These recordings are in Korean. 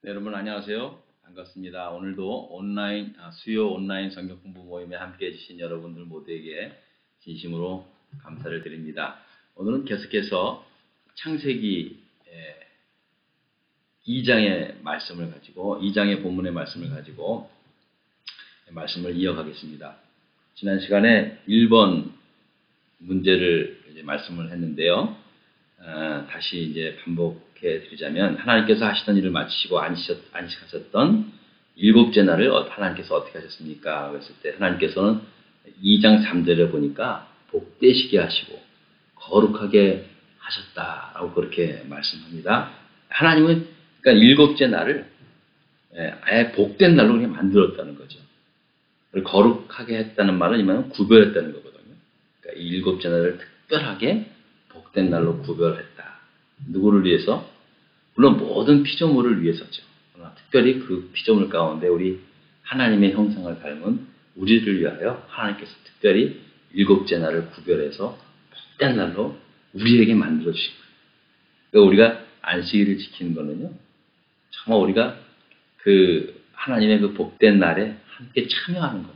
네, 여러분 안녕하세요. 반갑습니다. 오늘도 수요 온라인 성경 공부 모임에 함께 해주신 여러분들 모두에게 진심으로 감사를 드립니다. 오늘은 계속해서 창세기 2장의 말씀을 가지고 2장의 본문의 말씀을 가지고 말씀을 이어가겠습니다. 지난 시간에 1번 문제를 이제 말씀을 했는데요. 다시 이제 반복해 드리자면 하나님께서 하시던 일을 마치시고 안식하셨던 일곱째 날을 하나님께서 어떻게 하셨습니까? 그랬을 때 하나님께서는 2장 3절에 보니까 복되시게 하시고 거룩하게 하셨다라고 그렇게 말씀합니다. 하나님은 그러니까 일곱째 날을 아예 복된 날로 그냥 만들었다는 거죠. 거룩하게 했다는 말은 이 말은 구별했다는 거거든요. 그러니까 이 일곱째 날을 특별하게 복된 날로 구별했다. 누구를 위해서? 물론 모든 피조물을 위해서죠. 그러나 특별히 그 피조물 가운데 우리 하나님의 형상을 닮은 우리를 위하여 하나님께서 특별히 일곱째 날을 구별해서 복된 날로 우리에게 만들어 주신 거예요. 그러니까 우리가 안식일을 지키는 거는요. 정말 우리가 그 하나님의 그 복된 날에 함께 참여하는 거죠.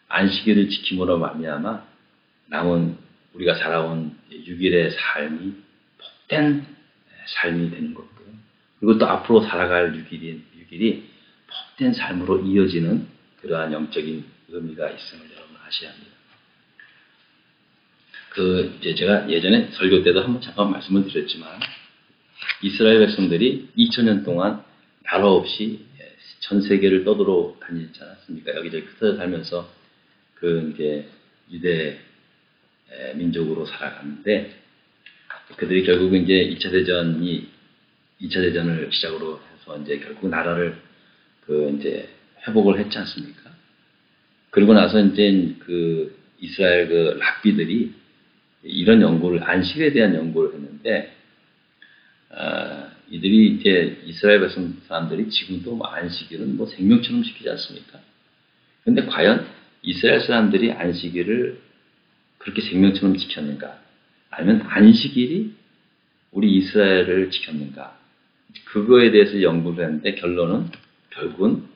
안식일을 지킴으로 말미암아 남은 우리가 살아온 6일의 삶이 복된 삶이 되는 거고요. 그리고 또 앞으로 살아갈 6일이 복된 삶으로 이어지는 그러한 영적인 의미가 있음을 여러분 아셔야 합니다. 이제 제가 예전에 설교 때도 한번 잠깐 말씀을 드렸지만 이스라엘 백성들이 2000년 동안 나라 없이 전 세계를 떠돌아 다니지 않았습니까? 여기저기 흩어져 살면서 이제 유대 민족으로 살아갔는데 그들이 결국은 이제 2차 대전을 시작으로 해서 이제 결국 나라를 이제 회복을 했지 않습니까? 그러고 나서 이제 이스라엘 랍비들이 이런 안식에 대한 연구를 했는데, 이들이 이제 이스라엘 백성 사람들이 지금도 안식일은 생명처럼 지키지 않습니까? 근데 과연 이스라엘 사람들이 안식일을 그렇게 생명처럼 지켰는가? 아니면 안식일이 우리 이스라엘을 지켰는가? 그거에 대해서 연구를 했는데 결국은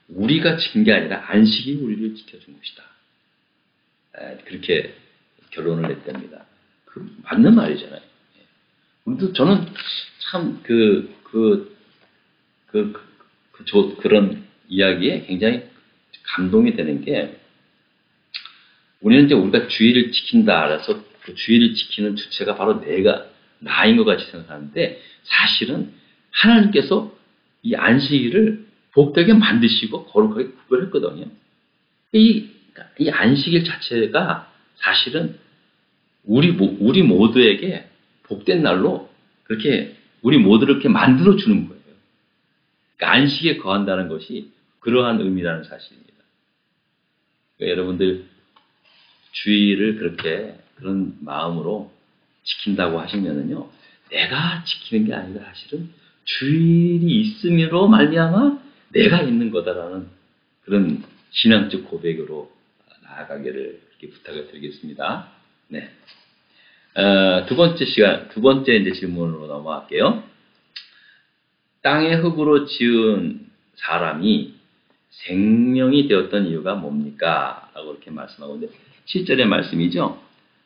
우리가 지킨 게 아니라 안식이 우리를 지켜준 것이다. 그렇게 결론을 냈답니다. 맞는 말이잖아요. 우리도 저는 참 그런 이야기에 굉장히 감동이 되는 게 우리는 이제 우리가 주의를 지킨다 알아서 그 주의를 지키는 주체가 바로 나인 것 같이 생각하는데 사실은 하나님께서 이 안식일을 복되게 만드시고 거룩하게 구별했거든요. 이 안식일 자체가 사실은 우리 모두에게 복된 날로 그렇게 우리 모두를 이렇게 만들어 주는 거예요. 그러니까 안식에 거한다는 것이 그러한 의미라는 사실입니다. 그러니까 여러분들 주의를 그런 마음으로 지킨다고 하시면은요, 내가 지키는 게 아니라 사실은 주일이 있음으로 말미암아 내가 있는 거다라는 그런 신앙적 고백으로 나아가기를 이렇게 부탁을 드리겠습니다. 네. 두 번째 이제 질문으로 넘어갈게요. 땅의 흙으로 지은 사람이 생명이 되었던 이유가 뭡니까? 라고 이렇게 말씀하고 있는데 7절의 말씀이죠.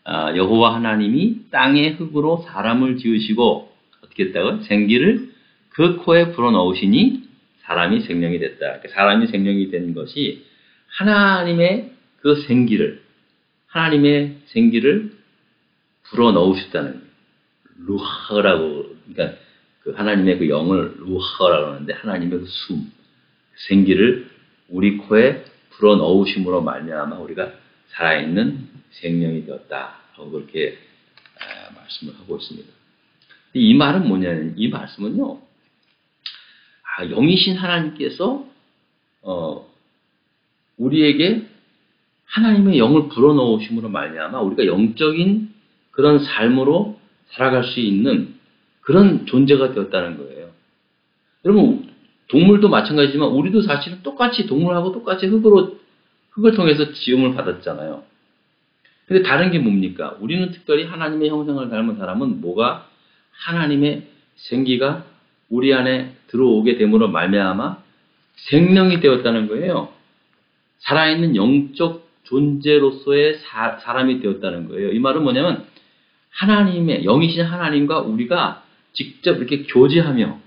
여호와 하나님이 땅의 흙으로 사람을 지으시고 어떻게 했다고요? 생기를 그 코에 불어넣으시니 사람이 생명이 됐다. 그러니까 사람이 생명이 된 것이 하나님의 생기를 불어넣으셨다는 루하라고, 그러니까 하나님의 영을 루하라고 하는데 하나님의 생기를 우리 코에 불어넣으심으로 말미암아 우리가 살아있는 생명이 되었다라고 그렇게 말씀을 하고 있습니다. 이 말은 뭐냐면 이 말씀은요, 영이신 하나님께서 우리에게 하나님의 영을 불어넣으심으로 말미암아 우리가 영적인 그런 삶으로 살아갈 수 있는 그런 존재가 되었다는 거예요. 여러분 동물도 마찬가지지만 우리도 사실은 똑같이 동물하고 똑같이 흙을 통해서 지음을 받았잖아요. 근데 다른 게 뭡니까? 우리는 특별히 하나님의 형상을 닮은 사람은 하나님의 생기가 우리 안에 들어오게 됨으로 말미암아 생명이 되었다는 거예요. 살아있는 영적 존재로서의 사람이 되었다는 거예요. 이 말은 뭐냐면 하나님의 영이신 하나님과 우리가 직접 이렇게 교제하는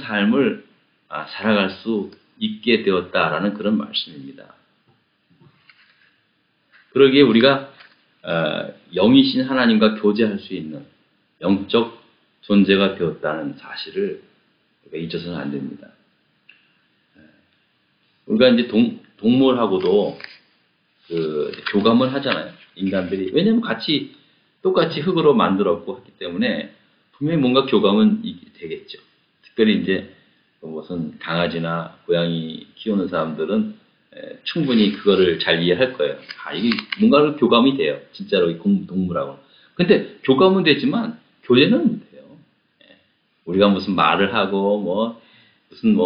삶을 살아갈 수 있게 되었다라는 그런 말씀입니다. 그러기에 우리가 영이신 하나님과 교제할 수 있는 영적 존재가 되었다는 사실을 잊어서는 안 됩니다. 우리가 이제 동물하고도 교감을 하잖아요. 인간들이. 왜냐하면 똑같이 흙으로 만들었고 하기 때문에 분명히 뭔가 교감은 되겠죠. 특별히 이제 무슨 강아지나 고양이 키우는 사람들은 충분히 그거를 잘 이해할 거예요. 이게 뭔가를 교감이 돼요. 진짜로 이 동물하고. 근데 교감은 되지만 교제는 못해요. 우리가 무슨 말을 하고 무슨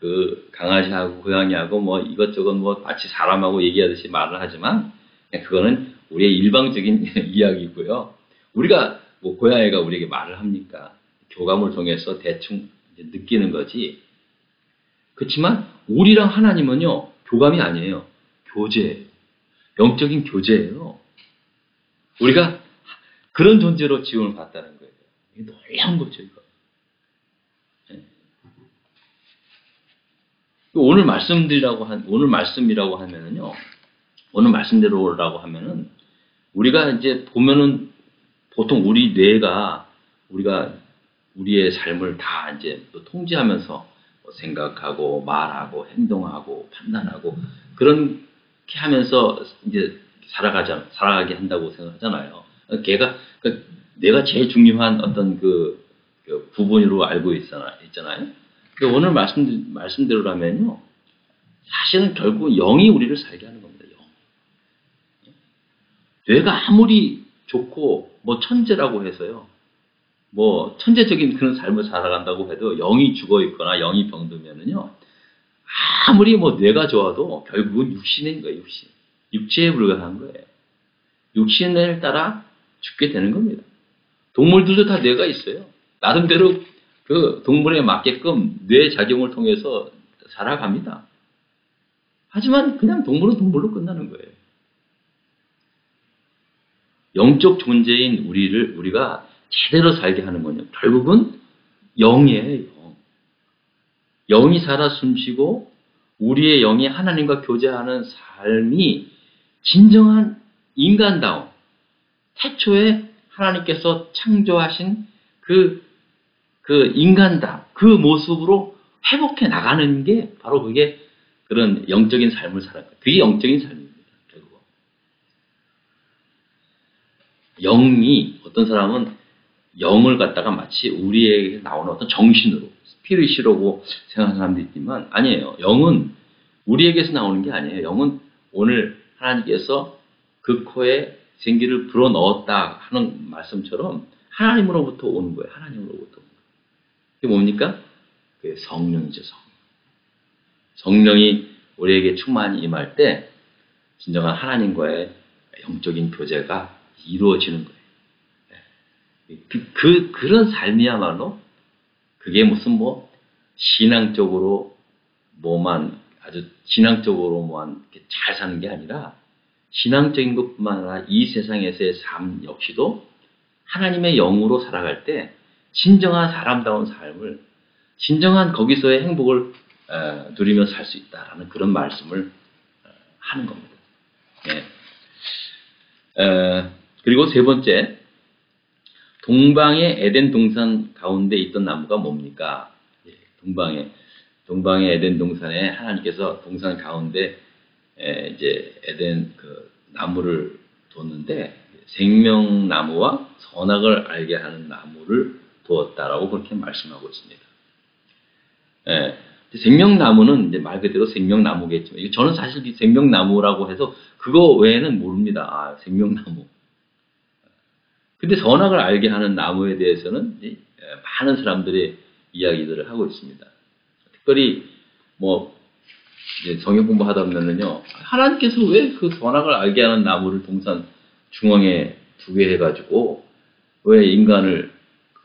그 강아지하고 고양이하고 이것저것 마치 사람하고 얘기하듯이 말을 하지만 그거는 우리의 일방적인 이야기고요. 우리가 고양이가 우리에게 말을 합니까? 교감을 통해서 대충 이제 느끼는 거지. 그렇지만 우리랑 하나님은요 교감이 아니에요. 교제예요. 영적인 교제예요. 우리가 그런 존재로 지음을 받다는 거예요. 이게 놀라운 거죠, 이거. 오늘 말씀이라고 하면은요, 오늘 말씀대로라고 하면은, 우리가 이제 보면은, 보통 우리 뇌가, 우리의 삶을 다 이제 또 통제하면서 생각하고, 말하고, 행동하고, 판단하고, 그렇게 하면서 이제 살아가게 한다고 생각하잖아요. 내가 제일 중요한 어떤 그 부분으로 알고 있잖아요. 오늘 말씀대로라면요, 사실은 결국 영이 우리를 살게 하는 겁니다. 영. 뇌가 아무리 좋고 천재라고 해서요, 천재적인 그런 삶을 살아간다고 해도 영이 죽어 있거나 영이 병들면은요, 아무리 뇌가 좋아도 결국은 육신인 거예요. 육체에 불과한 거예요. 육신을 따라 죽게 되는 겁니다. 동물들도 다 뇌가 있어요. 나름대로 그 동물에 맞게끔 뇌 작용을 통해서 살아갑니다. 하지만 그냥 동물은 동물로 끝나는 거예요. 영적 존재인 우리가 제대로 살게 하는 건요, 결국은 영이에요. 영이 살아 숨쉬고 우리의 영이 하나님과 교제하는 삶이 진정한 인간다움, 태초에 하나님께서 창조하신 그 인간다움, 그 모습으로 회복해 나가는 게 바로 그게 그런 영적인 삶을 살아가는 거예요. 그게 영적인 삶입니다. 결국. 영이, 어떤 사람은 영을 갖다가 마치 우리에게 나오는 어떤 정신으로, 스피릿이라고 생각하는 사람도 있지만 아니에요. 영은 우리에게서 나오는 게 아니에요. 영은 오늘 하나님께서 그 코에 생기를 불어넣었다 하는 말씀처럼 하나님으로부터 오는 거예요. 하나님으로부터. 그게 뭡니까? 그게 성령이죠. 성령이 우리에게 충만히 임할 때 진정한 하나님과의 영적인 교제가 이루어지는 거예요. 그런 삶이야말로 그게 무슨 신앙적으로 아주 신앙적으로만 잘 사는 게 아니라 신앙적인 것뿐만 아니라 이 세상에서의 삶 역시도 하나님의 영으로 살아갈 때 진정한 사람다운 삶을, 진정한 거기서의 행복을 누리며 살 수 있다라는 그런 말씀을 하는 겁니다. 네. 그리고 세 번째, 동방의 에덴 동산 가운데 있던 나무가 뭡니까? 동방의 에덴 동산에 하나님께서 동산 가운데 이제 에덴 그 나무를 뒀는데 생명나무와 선악을 알게 하는 나무를 두었다라고 그렇게 말씀하고 있습니다. 생명나무는 이제 말 그대로 생명나무겠지만 저는 사실 이 생명나무라고 해서 그거 외에는 모릅니다. 생명나무. 근데 선악을 알게 하는 나무에 대해서는 많은 사람들이 이야기들을 하고 있습니다. 특별히 이제 성경 공부하다 보면은요, 하나님께서 왜 그 선악을 알게 하는 나무를 동산 중앙에 두게 해가지고 왜 인간을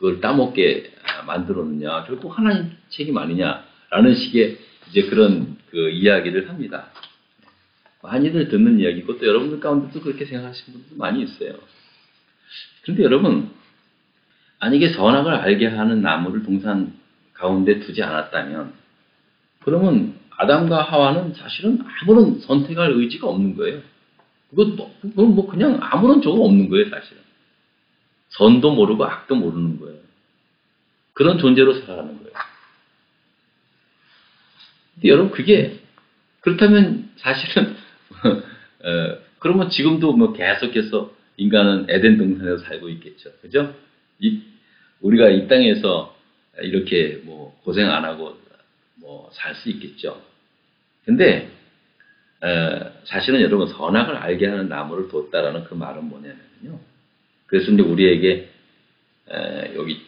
그걸 따먹게 만들었느냐? 결국 하나님 책임 아니냐라는 식의 이제 그런 그 이야기를 합니다. 많이들 듣는 이야기고 또 여러분들 가운데도 그렇게 생각하시는 분들 많이 있어요. 그런데 여러분, 만약에 선악을 알게 하는 나무를 동산 가운데 두지 않았다면, 그러면 아담과 하와는 사실은 아무런 선택할 의지가 없는 거예요. 그건 뭐 그냥 아무런 조금 없는 거예요, 사실은. 선도 모르고 악도 모르는 거예요. 그런 존재로 살아가는 거예요. 근데 여러분, 그게 그렇다면 사실은 그러면 지금도 뭐 계속해서 인간은 에덴 동산에서 살고 있겠죠. 그죠? 우리가 이 땅에서 이렇게 뭐 고생 안 하고 뭐 살 수 있겠죠. 근데 사실은 여러분, 선악을 알게 하는 나무를 뒀다라는 그 말은 뭐냐면요. 그래서 이제 우리에게 여기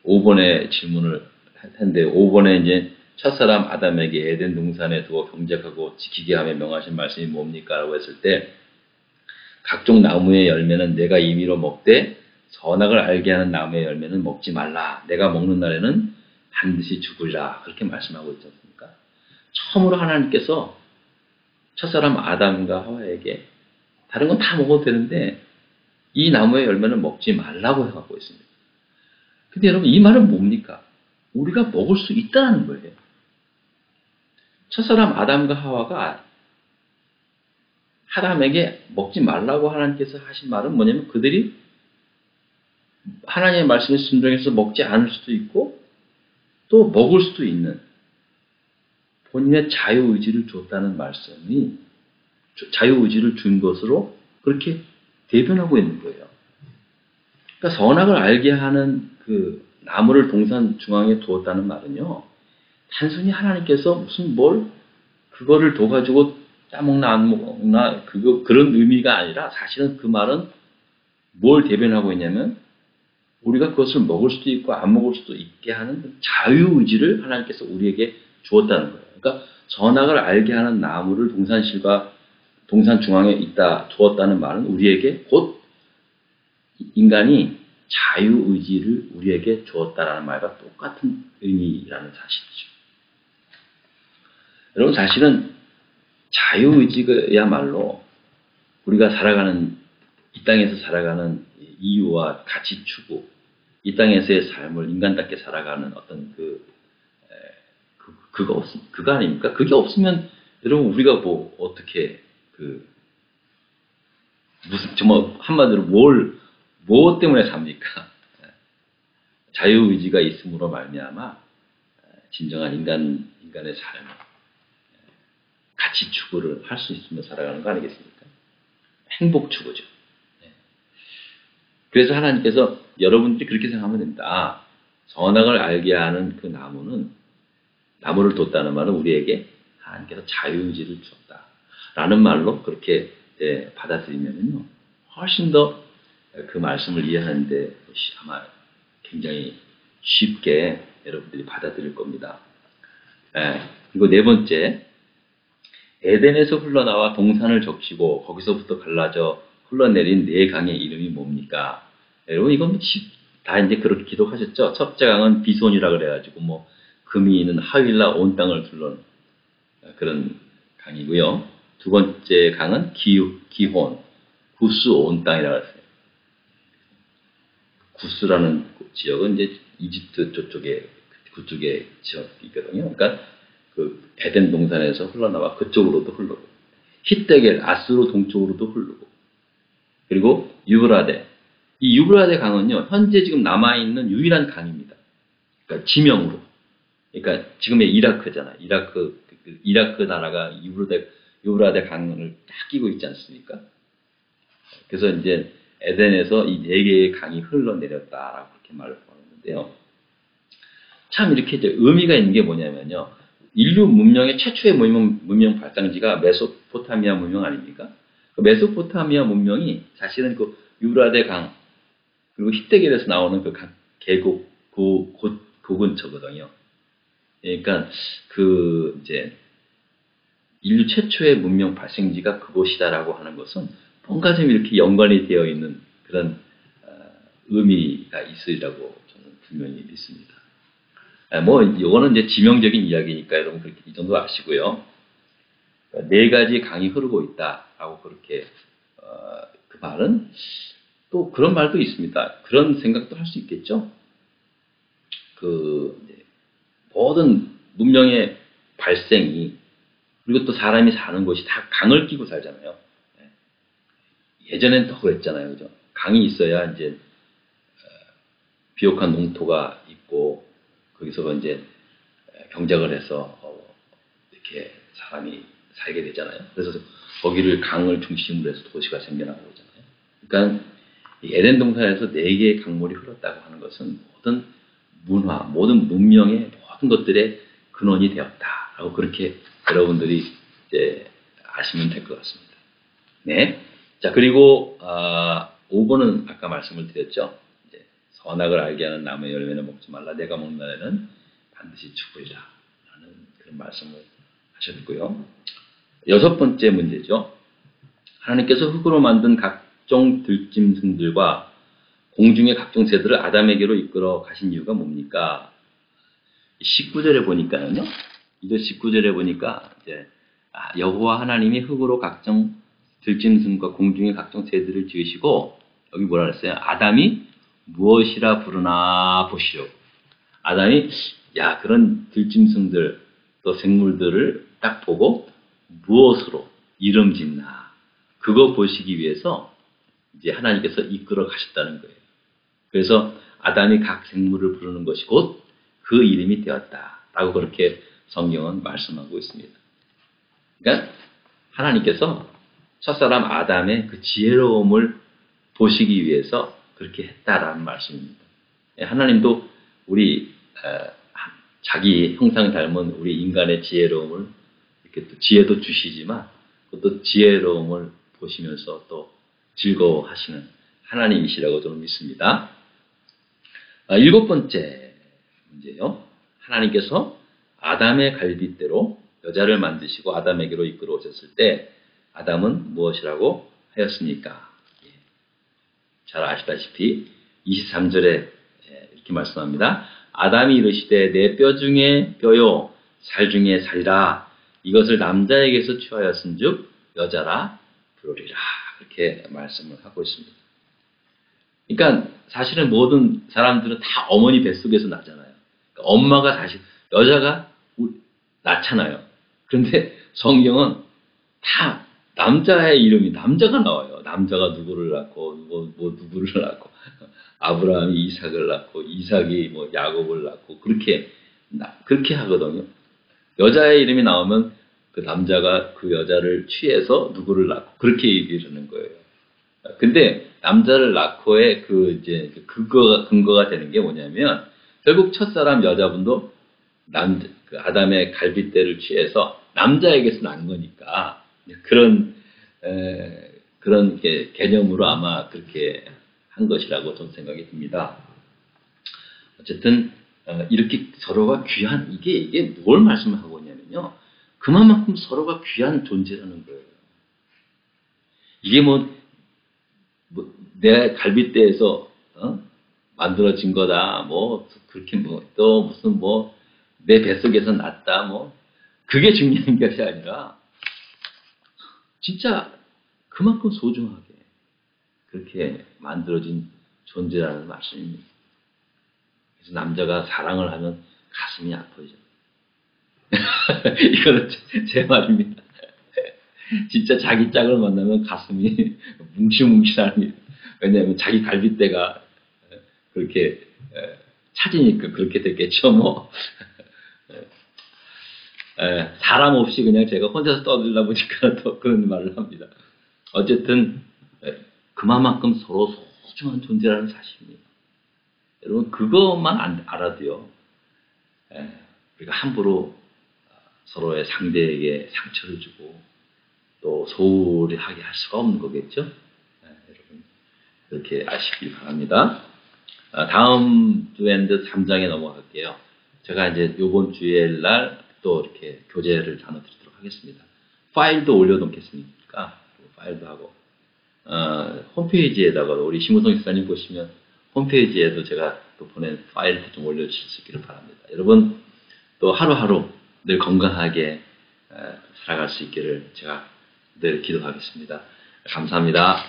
5번의 질문을 했는데, 5번에 이제 첫사람 아담에게 에덴 동산에 두어 경작하고 지키게 하며 명하신 말씀이 뭡니까? 라고 했을 때, 각종 나무의 열매는 내가 임의로 먹되 선악을 알게 하는 나무의 열매는 먹지 말라. 내가 먹는 날에는 반드시 죽으리라. 그렇게 말씀하고 있지 않습니까? 처음으로 하나님께서 첫사람 아담과 하와에게 다른 건 다 먹어도 되는데 이 나무의 열매는 먹지 말라고 해갖고 있습니다. 근데 여러분, 이 말은 뭡니까? 우리가 먹을 수 있다는 거예요. 첫사람 아담과 하와가 아담에게 먹지 말라고 하나님께서 하신 말은 뭐냐면, 그들이 하나님의 말씀에 순종해서 먹지 않을 수도 있고 또 먹을 수도 있는 본인의 자유의지를 줬다는 말씀이, 자유의지를 준 것으로 그렇게 대변하고 있는 거예요. 그러니까 선악을 알게 하는 그 나무를 동산 중앙에 두었다는 말은요, 단순히 하나님께서 무슨 그거를 둬가지고 짜먹나 안 먹나 그런 의미가 아니라, 사실은 그 말은 뭘 대변하고 있냐면, 우리가 그것을 먹을 수도 있고 안 먹을 수도 있게 하는 자유의지를 하나님께서 우리에게 주었다는 거예요. 그러니까 선악을 알게 하는 나무를 동산 중앙에 두었다는 말은 우리에게 곧 인간이 자유의지를 우리에게 주었다라는 말과 똑같은 의미라는 사실이죠. 여러분, 사실은 자유의지야말로 우리가 이 땅에서 살아가는 이유와 가치 추구, 이 땅에서의 삶을 인간답게 살아가는 어떤 그거 아닙니까? 그게 없으면 여러분, 우리가 뭐 어떻게 정말 한마디로 무엇 때문에 삽니까? 자유의지가 있음으로 말미암아 진정한 인간의 삶, 가치 추구를 할 수 있으며 살아가는 거 아니겠습니까? 행복 추구죠. 그래서 하나님께서 여러분들이 그렇게 생각하면 됩니다. 선악을 알게 하는 그 나무를 뒀다는 말은 우리에게 하나님께서 자유의지를 주었다 라는 말로 그렇게 받아들이면요, 훨씬 더 그 말씀을 이해하는데 아마 굉장히 쉽게 여러분들이 받아들일 겁니다. 그리고 네 번째, 에덴에서 흘러나와 동산을 적시고 거기서부터 갈라져 흘러내린 네 강의 이름이 뭡니까? 여러분, 이건 다 이제 그렇게 기록하셨죠? 첫째 강은 비손이라 그래가지고 금이 있는 하윌라 온 땅을 둘러는 그런 강이고요. 두 번째 강은 기혼, 구스 온 땅이라고 했어요. 구스라는 지역은 이제 이집트 그쪽에 지역이거든요. 그러니까 그 에덴 동산에서 흘러나와 그쪽으로도 흐르고, 히데겔 아스로 동쪽으로도 흐르고, 그리고 유브라데. 이 유브라데 강은요, 현재 지금 남아있는 유일한 강입니다. 그러니까 지명으로. 그러니까 지금의 이라크잖아. 이라크 나라가 유브라데 강을 딱 끼고 있지 않습니까? 그래서 이제 에덴에서 이 네 개의 강이 흘러내렸다라고 그렇게 말을 하는데요. 참 이렇게 이제 의미가 있는 게 뭐냐면요, 인류 문명의 최초의 문명 발상지가 메소포타미아 문명 아닙니까? 그 메소포타미아 문명이 사실은 그 유브라데 강, 그리고 히데겔에서 나오는 그 계곡, 그 근처거든요. 그러니까 이제 인류 최초의 문명 발생지가 그곳이다라고 하는 것은 뭔가 좀 이렇게 연관이 되어 있는 그런 의미가 있으리라고 저는 분명히 믿습니다. 뭐 이거는 이제 지명적인 이야기니까 여러분 그렇게 이 정도 아시고요. 네 가지 강이 흐르고 있다라고 그렇게 그 말은 또 그런 말도 있습니다. 그런 생각도 할 수 있겠죠. 그 모든 문명의 발생이 그리고 또 사람이 사는 곳이 다 강을 끼고 살잖아요. 예전엔 더 그랬잖아요, 그죠? 강이 있어야 이제 비옥한 농토가 있고 거기서 이제 경작을 해서 이렇게 사람이 살게 되잖아요. 그래서 거기를 강을 중심으로 해서 도시가 생겨나고 있잖아요. 그러니까 이 에덴 동산에서 네 개의 강물이 흘렀다고 하는 것은 모든 문화, 모든 문명의 모든 것들의 근원이 되었다라고 그렇게 여러분들이 이제 아시면 될 것 같습니다. 네. 자, 그리고 5번은 아까 말씀을 드렸죠. 이제 선악을 알게 하는 나무의 열매는 먹지 말라. 내가 먹는 날에는 반드시 죽으리라. 라는 그런 말씀을 하셨고요. 6번째 문제죠. 하나님께서 흙으로 만든 각종 들짐승들과 공중의 각종 새들을 아담에게로 이끌어 가신 이유가 뭡니까? 19절에 보니까는요. 이제 19절에 보니까 이제 여호와 하나님이 흙으로 각종 들짐승과 공중의 각종 새들을 지으시고 여기 뭐라 그랬어요? 아담이 무엇이라 부르나 보시려고. 아담이 그런 들짐승들 또 생물들을 딱 보고 무엇으로 이름 짓나 그거 보시기 위해서 이제 하나님께서 이끌어 가셨다는 거예요. 그래서 아담이 각 생물을 부르는 것이 곧 그 이름이 되었다라고 그렇게 성경은 말씀하고 있습니다. 그러니까 하나님께서 첫사람 아담의 그 지혜로움을 보시기 위해서 그렇게 했다라는 말씀입니다. 하나님도 우리 자기 형상 닮은 우리 인간의 지혜로움을 이렇게 또 지혜도 주시지만 또 지혜로움을 보시면서 또 즐거워하시는 하나님이시라고 저는 믿습니다. 7번째 문제요. 하나님께서 아담의 갈빗대로 여자를 만드시고 아담에게로 이끌어 오셨을 때 아담은 무엇이라고 하였습니까? 잘 아시다시피 23절에 이렇게 말씀합니다. 아담이 이르시되 내 뼈 중에 뼈요 살 중에 살이라 이것을 남자에게서 취하였은즉 여자라 부르리라 그렇게 말씀을 하고 있습니다. 그러니까 사실은 모든 사람들은 다 어머니 뱃속에서 나잖아요. 그러니까 엄마가 사실 여자가 낳잖아요. 그런데 성경은 다 남자의 이름이 남자가 나와요. 남자가 누구를 낳고 누구를 낳고 아브라함이 이삭을 낳고 이삭이 야곱을 낳고 그렇게 하거든요. 여자의 이름이 나오면 그 남자가 그 여자를 취해서 누구를 낳고 그렇게 얘기를 하는 거예요. 근데 남자를 낳고의 근거가 되는 게 뭐냐면 결국 첫사람 여자분도 그 아담의 갈빗대를 취해서 남자에게서 난 거니까 그런 개념으로 아마 그렇게 한 것이라고 저는 생각이 듭니다. 어쨌든 이렇게 서로가 귀한 이게 뭘 말씀하고 있냐면요. 그만큼 서로가 귀한 존재라는 거예요. 이게 내 갈빗대에서 만들어진 거다. 그렇게 또 무슨 내 뱃속에서 났다. 그게 중요한 것이 아니라 진짜 그만큼 소중하게 그렇게 만들어진 존재라는 말씀입니다. 그래서 남자가 사랑을 하면 가슴이 아프죠. 이거는 제 말입니다. 진짜 자기 짝을 만나면 가슴이 뭉실뭉실합니다. 왜냐하면 자기 갈빗대가 그렇게 찾으니까 그렇게 됐겠죠. 사람 없이 그냥 제가 혼자서 떠들다 보니까 더 그런 말을 합니다. 어쨌든 그만큼 서로 소중한 존재라는 사실입니다. 여러분 그것만 알아도요. 우리가 함부로 서로의 상대에게 상처를 주고 또 소홀하게 할 수가 없는 거겠죠. 여러분 그렇게 아시길 바랍니다. 다음 주엔드 3장에 넘어갈게요. 제가 이제 이번 주일 날 또 이렇게 교재를 나눠드리도록 하겠습니다. 파일도 올려놓겠습니까? 파일도 하고 홈페이지에다가 우리 심우성 집사님 보시면 홈페이지에도 제가 또 보낸 파일도 좀 올려주실 수 있기를 바랍니다. 여러분 또 하루하루 늘 건강하게 살아갈 수 있기를 제가 늘 기도하겠습니다. 감사합니다.